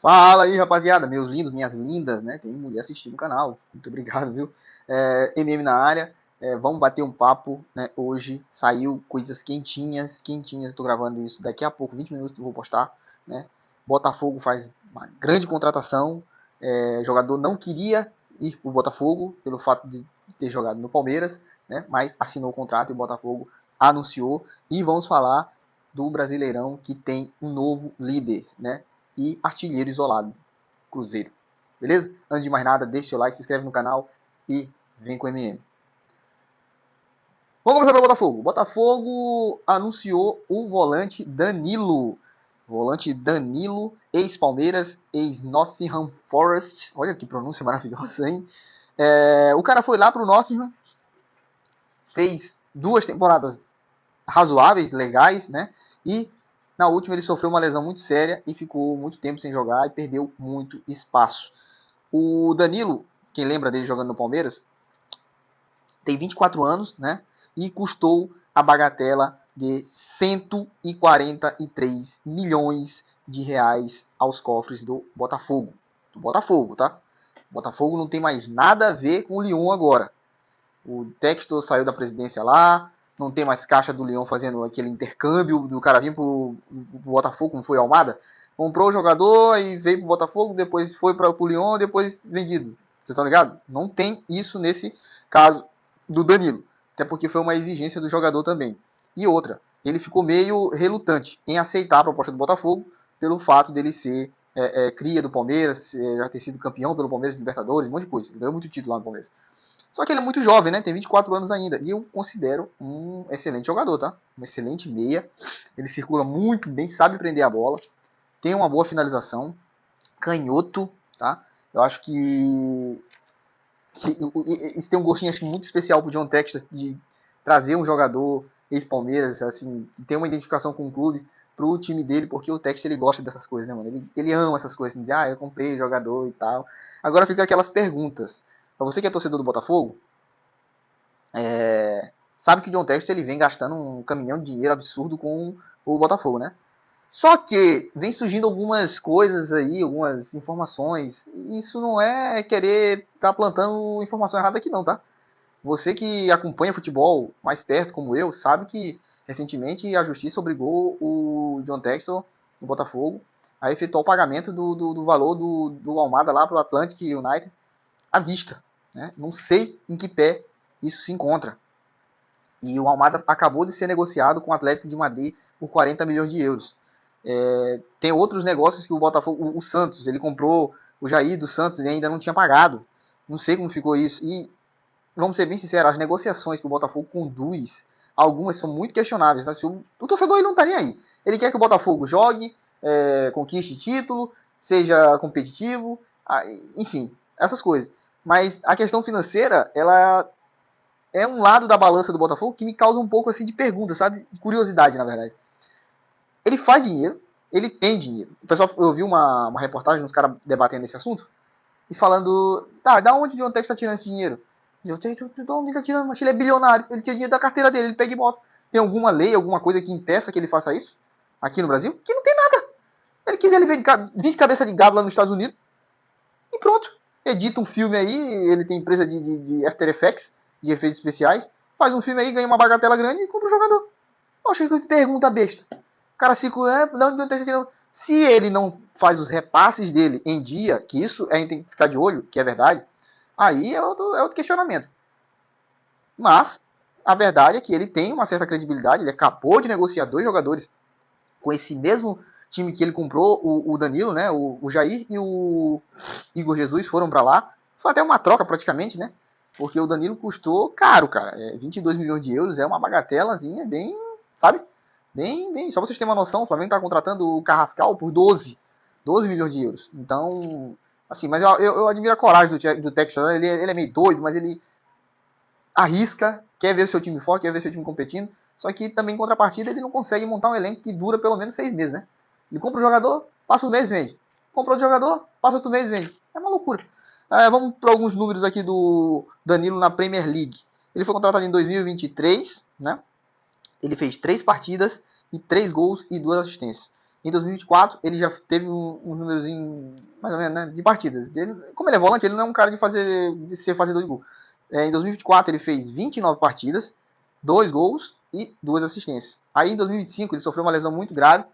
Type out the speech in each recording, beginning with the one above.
Fala aí, rapaziada, meus lindos, minhas lindas, né? Tem mulher assistindo o canal, muito obrigado, viu? MM na área, vamos bater um papo, né? Hoje saiu coisas quentinhas, quentinhas. Eu tô gravando isso daqui a pouco, 20 minutos eu vou postar, né? Botafogo faz uma grande contratação, o jogador não queria ir pro Botafogo pelo fato de ter jogado no Palmeiras, né? Mas assinou o contrato e o Botafogo anunciou. E vamos falar do Brasileirão que tem um novo líder, né? E artilheiro isolado, Cruzeiro. Beleza? Antes de mais nada, deixa seu like, se inscreve no canal e vem com o MM. Vamos começar pelo Botafogo. O Botafogo anunciou o volante Danilo. Volante Danilo, ex-Palmeiras, ex-Nottingham Forest. Olha que pronúncia maravilhosa, hein? O cara foi lá pro Nottingham, fez 2 temporadas razoáveis, legais, né? E na última ele sofreu uma lesão muito séria e ficou muito tempo sem jogar e perdeu muito espaço. O Danilo, quem lembra dele jogando no Palmeiras, tem 24 anos, né? E custou a bagatela de 143 milhões de reais aos cofres do Botafogo. Do Botafogo, tá? O Botafogo não tem mais nada a ver com o Lyon agora. O Textor saiu da presidência lá, não tem mais caixa do Lyon fazendo aquele intercâmbio do cara vir pro Botafogo, como foi o Almada. Comprou o jogador e veio pro Botafogo, depois foi para o Lyon, depois vendido. Vocês estão ligados? Não tem isso nesse caso do Danilo. Até porque foi uma exigência do jogador também. E outra, ele ficou meio relutante em aceitar a proposta do Botafogo pelo fato dele ser cria do Palmeiras, já ter sido campeão pelo Palmeiras, Libertadores, um monte de coisa. Ele ganhou muito título lá no Palmeiras. Só que ele é muito jovem, né? Tem 24 anos ainda. E eu considero um excelente jogador, tá? Um excelente meia. Ele circula muito bem, sabe prender a bola. Tem uma boa finalização. Canhoto, tá? Eu acho que isso tem um gostinho acho, muito especial pro John Textor de trazer um jogador ex-Palmeiras, assim, ter uma identificação com o clube pro time dele, porque o Textor ele gosta dessas coisas, né, mano? Ele ama essas coisas, assim, de, eu comprei jogador e tal. Agora fica aquelas perguntas. Pra você que é torcedor do Botafogo, sabe que o John Textor ele vem gastando um caminhão de dinheiro absurdo com o Botafogo, né? Só que vem surgindo algumas coisas aí, algumas informações. E isso não é querer estar plantando informação errada aqui não, tá? Você que acompanha futebol mais perto, como eu, sabe que recentemente a justiça obrigou o John Textor, do Botafogo, a efetuar o pagamento do valor do Almada lá para o Atlantic United à vista. Né? Não sei em que pé isso se encontra. E o Almada acabou de ser negociado com o Atlético de Madrid por 40 milhões de euros. Tem outros negócios que o Botafogo, o Santos, ele comprou o Jair do Santos e ainda não tinha pagado. Não sei como ficou isso. E vamos ser bem sinceros, as negociações que o Botafogo conduz, algumas são muito questionáveis. Tá? O torcedor ele não está nem aí. Ele quer que o Botafogo jogue, conquiste título, seja competitivo, enfim, essas coisas. Mas a questão financeira, ela é um lado da balança do Botafogo que me causa um pouco assim de pergunta, sabe? De curiosidade, na verdade. Ele faz dinheiro, ele tem dinheiro. O pessoal, eu vi uma reportagem, uns caras debatendo esse assunto, e falando, da onde o John Tex tá tirando esse dinheiro? De onde ele tá tirando? Mas ele é bilionário, ele tinha dinheiro da carteira dele, ele pega e bota. Tem alguma lei, alguma coisa que impeça que ele faça isso? Aqui no Brasil? Que não tem nada. Ele quiser, ele vende cabeça de gado lá nos Estados Unidos e pronto. Edita um filme aí, ele tem empresa de After Effects, de efeitos especiais, faz um filme aí, ganha uma bagatela grande e compra o jogador. Poxa, que pergunta besta. O cara fica, não, se ele não faz os repasses dele em dia, que isso a gente tem que ficar de olho, que é verdade, aí é outro questionamento. Mas a verdade é que ele tem uma certa credibilidade, ele acabou de negociar 2 jogadores com esse mesmo time que ele comprou, o Danilo, né, o Jair e o Igor Jesus foram para lá. Foi até uma troca praticamente, né? Porque o Danilo custou caro, cara. 22 milhões de euros é uma bagatelazinha bem, sabe? Bem. Só vocês terem uma noção, o Flamengo tá contratando o Carrascal por 12 milhões de euros. Então, assim, mas eu admiro a coragem do Texas. Ele é meio doido, mas ele arrisca, quer ver o seu time forte, quer ver o seu time competindo. Só que também, em contrapartida, ele não consegue montar um elenco que dura pelo menos 6 meses, né? Ele compra o jogador, passa um mês, vende. Compra outro jogador, passa outro mês, vende. É uma loucura. Vamos para alguns números aqui do Danilo na Premier League. Ele foi contratado em 2023, né? Ele fez 3 partidas e 3 gols e 2 assistências. Em 2024, ele já teve um número mais ou menos, né, de partidas. Ele, como ele é volante, ele não é um cara de ser fazedor de gol. Em 2024, ele fez 29 partidas, 2 gols e 2 assistências. Aí, em 2025, ele sofreu uma lesão muito grave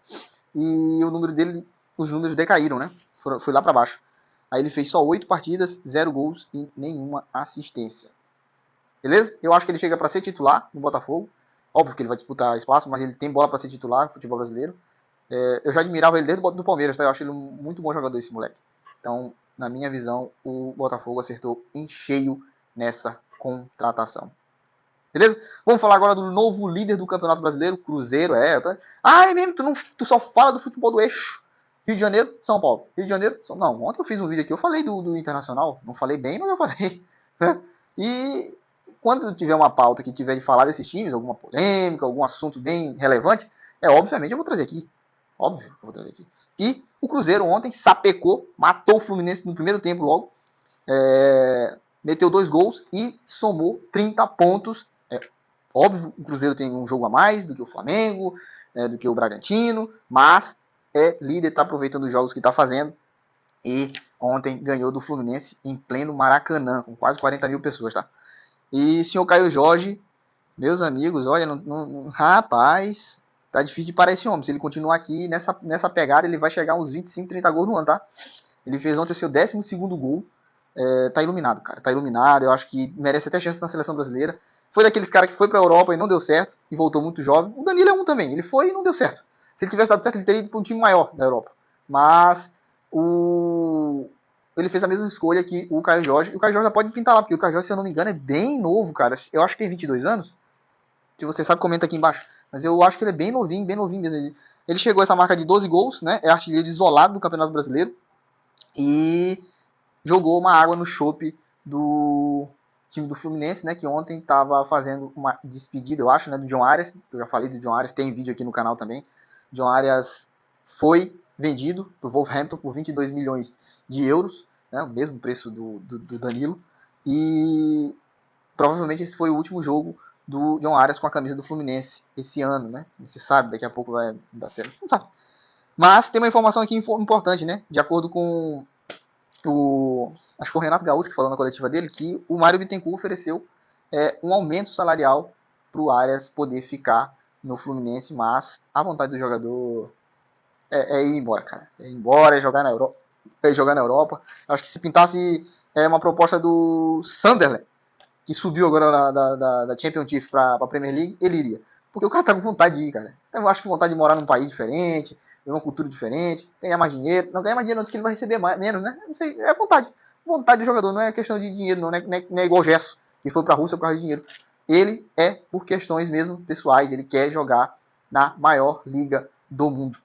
e o número dele, os números decaíram, né? Foi lá para baixo. Aí ele fez só 8 partidas, 0 gols e nenhuma assistência. Beleza? Eu acho que ele chega para ser titular no Botafogo. Óbvio que ele vai disputar espaço, mas ele tem bola para ser titular no futebol brasileiro. Eu já admirava ele desde o Palmeiras, tá? Eu acho ele um muito bom jogador, esse moleque. Então, na minha visão, o Botafogo acertou em cheio nessa contratação. Beleza? Vamos falar agora do novo líder do Campeonato Brasileiro, Cruzeiro. É mesmo, tu só fala do futebol do eixo. Rio de Janeiro, São Paulo. Rio de Janeiro, São... Não, ontem eu fiz um vídeo aqui, eu falei do Internacional. Não falei bem, mas eu falei. E quando tiver uma pauta que tiver de falar desses times, alguma polêmica, algum assunto bem relevante, obviamente eu vou trazer aqui. Óbvio que eu vou trazer aqui. E o Cruzeiro ontem sapecou, matou o Fluminense no primeiro tempo logo. Meteu 2 gols e somou 30 pontos. Óbvio, o Cruzeiro tem um jogo a mais do que o Flamengo, do que o Bragantino, mas é líder, está aproveitando os jogos que está fazendo. E ontem ganhou do Fluminense em pleno Maracanã, com quase 40 mil pessoas, tá? E senhor Caio Jorge, meus amigos, olha, rapaz, tá difícil de parar esse homem. Se ele continuar aqui nessa pegada, ele vai chegar a uns 25, 30 gols no ano, tá? Ele fez ontem o seu 12º gol. Tá iluminado, cara. Tá iluminado. Eu acho que merece até chance na seleção brasileira. Foi daqueles caras que foi pra Europa e não deu certo. E voltou muito jovem. O Danilo é um também. Ele foi e não deu certo. Se ele tivesse dado certo, ele teria ido pra um time maior da Europa. Mas ele fez a mesma escolha que o Caio Jorge. E o Caio Jorge já pode pintar lá, porque o Caio Jorge, se eu não me engano, é bem novo, cara. Eu acho que tem 22 anos. Se você sabe, comenta aqui embaixo. Mas eu acho que ele é bem novinho mesmo. Ele chegou a essa marca de 12 gols, né? É artilheiro isolado do Campeonato Brasileiro. E jogou uma água no chope do time do Fluminense, né, que ontem estava fazendo uma despedida, eu acho, né, do John Arias. Eu já falei do John Arias, tem vídeo aqui no canal também. John Arias foi vendido para o Wolverhampton por 22 milhões de euros, né, o mesmo preço do Danilo. E provavelmente esse foi o último jogo do John Arias com a camisa do Fluminense esse ano, né? Não se sabe, daqui a pouco vai dar certo, não sabe. Mas tem uma informação aqui importante, né? De acordo com acho que foi o Renato Gaúcho que falou na coletiva dele, que o Mário Bittencourt ofereceu um aumento salarial para o Arias poder ficar no Fluminense, mas a vontade do jogador é ir embora, cara. É ir embora, é jogar na Europa. Acho que se pintasse uma proposta do Sunderland, que subiu agora da Championship para a Premier League, ele iria. Porque o cara tá com vontade de ir, cara. Eu acho que vontade de morar num país diferente, ter uma cultura diferente, ganhar mais dinheiro. Não ganhar mais dinheiro antes que ele vai receber menos, né? Não sei, é vontade. Vontade do jogador, não é questão de dinheiro, não é igual o Gesso, que foi pra Rússia por causa de dinheiro. Ele é por questões mesmo pessoais, ele quer jogar na maior liga do mundo.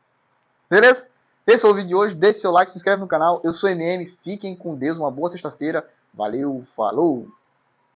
Beleza? Esse foi o vídeo de hoje, deixe seu like, se inscreve no canal. Eu sou MM, fiquem com Deus, uma boa sexta-feira. Valeu, falou!